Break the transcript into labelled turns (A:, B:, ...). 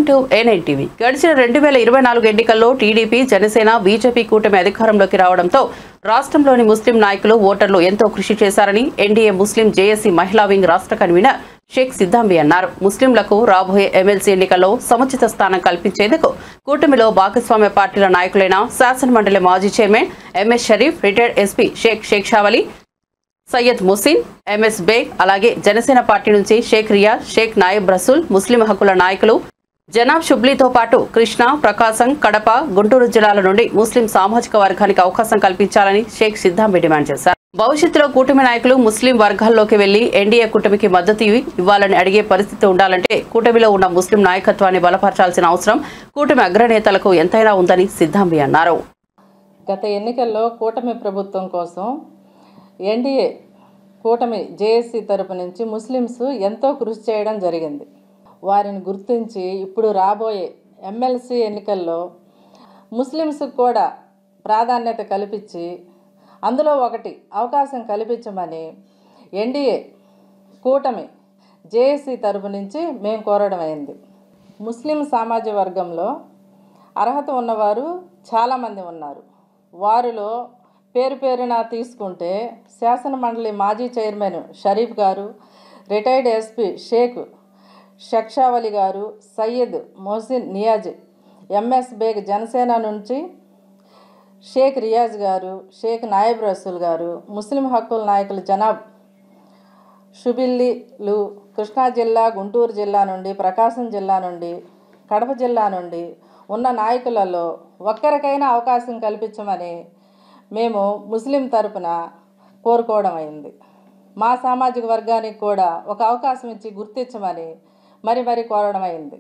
A: Welcome to A9 TV. గడిచిన 2024 ఎన్నికల్లో TDP, Janasena, BJP కూటమి అధికారంలోకి రావడంతో రాష్ట్రంలోని ముస్లిం నాయకులు, ఓటర్లు ఎంతో కృషి చేశారని ఎన్డీఏ ముస్లిం జేఏసీ మహిళా వింగ్ రాష్ట్ర కన్వీనర్ షేక్ సిద్దాంబి అన్నారు. ముస్లింలకు రాబోయే ఎమ్మెల్సీ ఎన్నికల్లో సముచిత స్థానం కల్పించేందుకు కూటమిలో భాగస్వామ్య పార్టీల నాయకులైన శాసనమండలి మాజీ chairman MS Sharif, retired SP Sheikh Shaikshavali, Syed Musin, MS Baig, అలాగే జనసేన పార్టీ నుంచి షేక్ రియాజ్, షేక్ నాయబ్ రసూల్, ముస్లిం హక్కుల నాయకులు జనాబ్ షుబ్లీతో పాటు కృష్ణా, ప్రకాశం, కడప, గుంటూరు జిల్లాల నుండి ముస్లిం సామాజిక వర్గానికి అవకాశం కల్పించాలని షేక్ సిద్దాంబి డిమాండ్ చేశారు. భవిష్యత్తులో కూటమి నాయకులు ముస్లిం వర్గాల్లోకి వెళ్లి ఎన్డీఏ కూటమికి మద్దతు ఇవ్వాలని అడిగే పరిస్థితి ఉండాలంటే కూటమిలో ఉన్న ముస్లిం నాయకత్వాన్ని బలపరచాల్సిన అవసరం కూటమి అగ్రనేతలకు ఎంతైనా ఉందని సిద్దాంబి అన్నారు.
B: గత ఎన్నికల్లో కూటమి ప్రభుత్వం కోసం ఎన్డీఏ కూటమి జేఏసీ తరపు నుంచి ముస్లిమ్స్ ఎంతో కృషి చేయడం జరిగింది. వారిని గుర్తించి ఇప్పుడు రాబోయే ఎమ్మెల్సీ ఎన్నికల్లో ముస్లిమ్స్కి కూడా ప్రాధాన్యత కల్పించి అందులో ఒకటి అవకాశం కల్పించమని ఎన్డీఏ కూటమి జేఏసీ తరపు నుంచి మేము కోరడం అయింది. ముస్లిం సామాజిక వర్గంలో అర్హత ఉన్నవారు చాలామంది ఉన్నారు. వారిలో పేరున తీసుకుంటే శాసన మండలి మాజీ చైర్మన్ షరీఫ్ గారు, రిటైర్డ్ ఎస్పీ షేక్ షేక్షావలి గారు, సయ్యద్ మొహసిన్ నియాజ్, ఎంఎస్ బేగ్ జనసేన నుంచి షేక్ రియాజ్ గారు, షేక్ నాయబ్ రసూల్ గారు, ముస్లిం హక్కుల నాయకులు జనాబ్ షుబిల్లీలు కృష్ణా జిల్లా, గుంటూరు జిల్లా నుండి, ప్రకాశం జిల్లా నుండి, కడప జిల్లా నుండి ఉన్న నాయకులలో ఒక్కరికైనా అవకాశం కల్పించమని మేము ముస్లిం తరపున కోరుకోవడం అయింది. మా సామాజిక వర్గానికి కూడా ఒక అవకాశం ఇచ్చి గుర్తించమని మరి కోరడం అయింది.